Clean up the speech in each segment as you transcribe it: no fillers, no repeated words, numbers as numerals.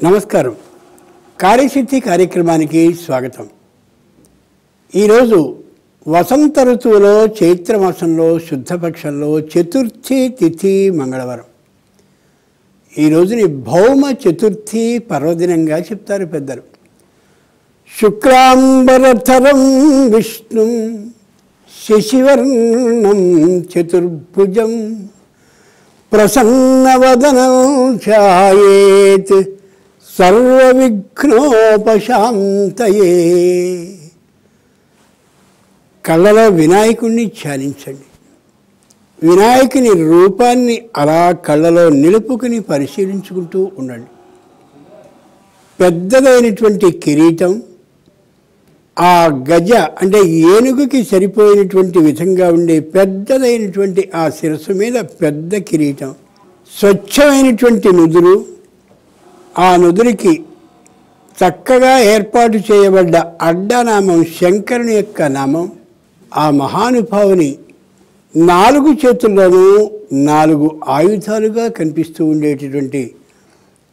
నమస్కారం. కార్యసిద్ధి కార్యక్రమానికి స్వాగతం. ఈరోజు వసంత ఋతువులో చైత్రమాసంలో శుద్ధపక్షంలో చతుర్థి తిథి మంగళవారం. ఈ రోజుని భౌమ చతుర్థి పర్వదినంగా చెప్తారు పెద్దలు. శుక్లాంబరధరం విష్ణుం శశివర్ణం చతుర్భుజం ప్రసన్నవదనం ఛాయేత్ సర్వవిఘ్నోపశాంతయే. కళ్ళలో వినాయకుడిని ధ్యానించండి. వినాయకుని రూపాన్ని అలా కళ్ళలో నిలుపుకుని పరిశీలించుకుంటూ ఉండండి. పెద్దదైనటువంటి కిరీటం, ఆ గజ అంటే ఏనుగుకి సరిపోయినటువంటి విధంగా ఉండే పెద్దదైనటువంటి ఆ శిరస్సు మీద పెద్ద కిరీటం, స్వచ్ఛమైనటువంటి నుదురు, ఆ నుదురికి చక్కగా ఏర్పాటు చేయబడ్డ అడ్డనామం శంకరుని యొక్క నామం. ఆ మహానుభావుని 4 చేతుల్లోనూ 4 ఆయుధాలుగా కనిపిస్తూ ఉండేటటువంటి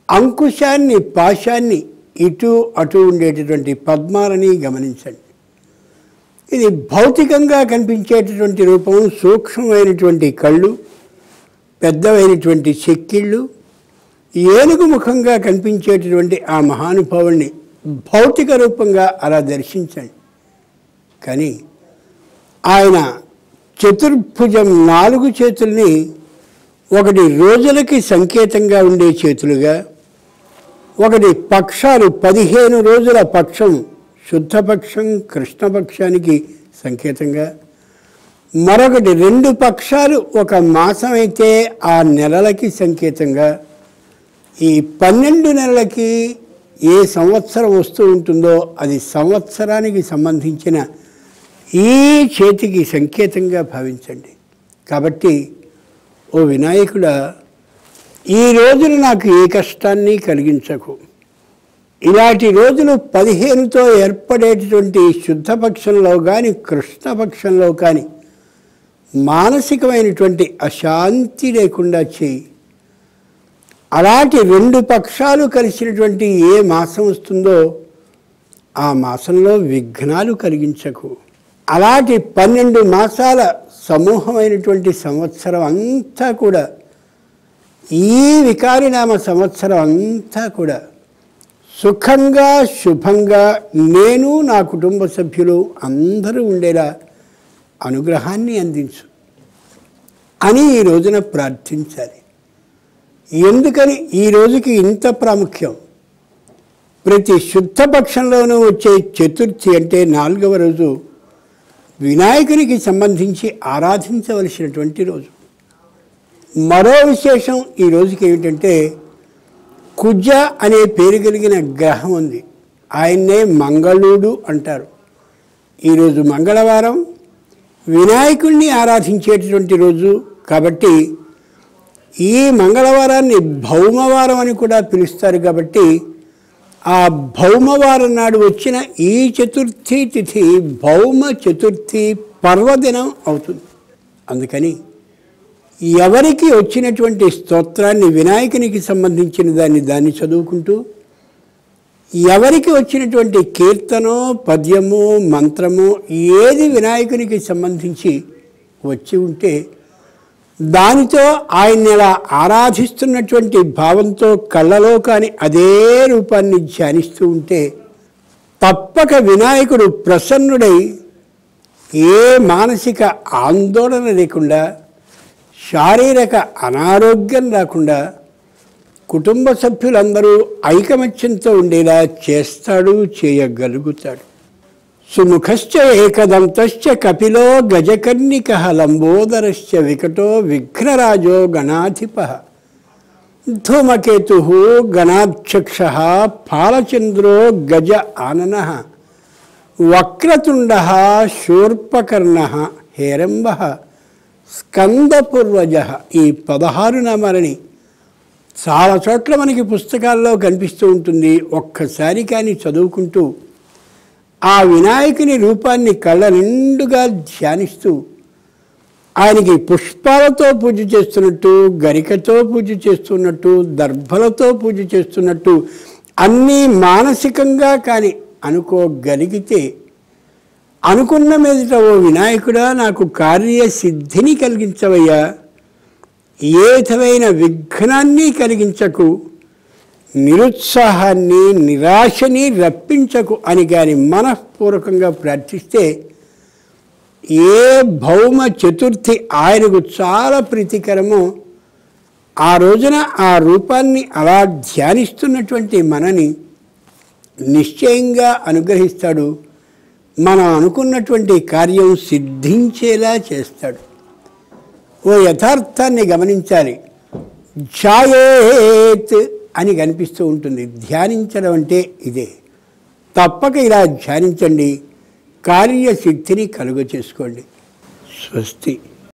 అంకుశాన్ని పాశాన్ని ఇటు అటు ఉండేటటువంటి పద్మాలని గమనించండి. ఇది భౌతికంగా కనిపించేటటువంటి రూపం. సూక్ష్మమైనటువంటి కళ్ళు, పెద్దవైనటువంటి చెక్కిళ్ళు, ఏనుగు ముఖంగా కనిపించేటటువంటి ఆ మహానుభావుల్ని భౌతిక రూపంగా అలా దర్శించండి. కానీ ఆయన చతుర్భుజం 4 చేతుల్ని ఒకటి రోజులకి సంకేతంగా ఉండే చేతులుగా, ఒకటి పక్షాలు 15 రోజుల పక్షం శుద్ధపక్షం కృష్ణపక్షానికి సంకేతంగా, మరొకటి 2 పక్షాలు ఒక మాసం అయితే ఆ నెలలకి సంకేతంగా, ఈ 12 నెలలకి ఏ సంవత్సరం వస్తూ ఉంటుందో అది సంవత్సరానికి సంబంధించిన ఈ చేతికి సంకేతంగా భావించండి. కాబట్టి ఓ వినాయకుడా, ఈ రోజులు నాకు ఏ కష్టాన్ని కలిగించకు. ఇలాంటి రోజులు 15తో ఏర్పడేటటువంటి శుద్ధపక్షంలో కానీ కృష్ణపక్షంలో కానీ మానసికమైనటువంటి అశాంతి లేకుండా చేయి. అలాంటి 2 పక్షాలు కలిసినటువంటి ఏ మాసం వస్తుందో ఆ మాసంలో విఘ్నాలు కలిగించకు. అలాంటి 12 మాసాల సమూహమైనటువంటి సంవత్సరం అంతా కూడా, ఈ వికారినామ సంవత్సరం అంతా కూడా సుఖంగా శుభంగా నేను నా కుటుంబ సభ్యులు అందరూ ఉండేలా అనుగ్రహాన్ని అందించు అని ఈ రోజున ప్రార్థించాలి. ఎందుకని ఈ రోజుకి ఇంత ప్రాముఖ్యం? ప్రతి శుద్ధపక్షంలోనూ వచ్చే చతుర్థి అంటే 4వ రోజు వినాయకునికి సంబంధించి ఆరాధించవలసినటువంటి రోజు. మరో విశేషం ఈ రోజుకి ఏమిటంటే, కుజ అనే పేరు కలిగిన గ్రహం ఉంది. ఆయన్నే మంగళుడు అంటారు. ఈరోజు మంగళవారం, వినాయకుడిని ఆరాధించేటటువంటి రోజు. కాబట్టి ఈ మంగళవారాన్ని భౌమవారం అని కూడా పిలుస్తారు. కాబట్టి ఆ భౌమవారం నాడు వచ్చిన ఈ చతుర్థి తిథి భౌమ చతుర్థి పర్వదినం అవుతుంది. అందుకని ఎవరికి వచ్చినటువంటి స్తోత్రాన్ని వినాయకునికి సంబంధించిన దాన్ని చదువుకుంటూ, ఎవరికి వచ్చినటువంటి కీర్తనో పద్యమో మంత్రమో ఏది వినాయకునికి సంబంధించి వచ్చి ఉంటే దానితో ఆయన్ని అలా ఆరాధిస్తున్నటువంటి భావంతో కళ్ళలో కానీ అదే రూపాన్ని ధ్యానిస్తూ ఉంటే తప్పక వినాయకుడు ప్రసన్నుడై ఏ మానసిక ఆందోళన లేకుండా, శారీరక అనారోగ్యం రాకుండా కుటుంబ సభ్యులందరూ ఐకమత్యంతో ఉండేలా చేస్తాడు, చేయగలుగుతాడు. సుముఖశ్చ ఏకదంతశ్చ కపిలో గజకర్ణికః లంబోదరశ్చ వికటో విఘ్నరాజో గణాధిపః ధూమకేతుః గణాధ్యక్షః ఫాలచంద్రో గజ ఆననః వక్రతుండః శూర్పకర్ణః హేరంబః స్కందపూర్వజః. ఈ 16 నామాలని చాలా చోట్ల మనకి పుస్తకాల్లో కనిపిస్తూ ఉంటుంది. ఒక్కసారి కానీ చదువుకుంటూ ఆ వినాయకుని రూపాన్ని కళ్ళ నిండుగా ధ్యానిస్తూ ఆయనకి పుష్పాలతో పూజ చేస్తున్నట్టు, గరికతో పూజ చేస్తున్నట్టు, దర్భలతో పూజ చేస్తున్నట్టు అన్నీ మానసికంగా కానీ అనుకోగలిగితే అనుకున్న మీదట ఓ వినాయకుడా నాకు కార్యసిద్ధిని కలిగించవయ్యా, ఏ విధమైన విఘ్నాన్ని కలిగించకు, నిరుత్సాహాన్ని నిరాశని రప్పించకు అని కానీ మనఃపూర్వకంగా ప్రార్థిస్తే ఏ భౌమ చతుర్థి ఆయనకు చాలా ప్రీతికరమో ఆ రోజున ఆ రూపాన్ని అలా ధ్యానిస్తున్నటువంటి మనని నిశ్చయంగా అనుగ్రహిస్తాడు. మనం అనుకున్నటువంటి కార్యం సిద్ధించేలా చేస్తాడు. ఓ యథార్థాన్ని గమనించాలి. ధ్యాయేత్ అని కనిపిస్తూ ఉంటుంది. ధ్యానించడం అంటే ఇదే. తప్పక ఇలా ధ్యానించండి, కార్యసిద్ధిని కలుగ చేసుకోండి. స్వస్తి.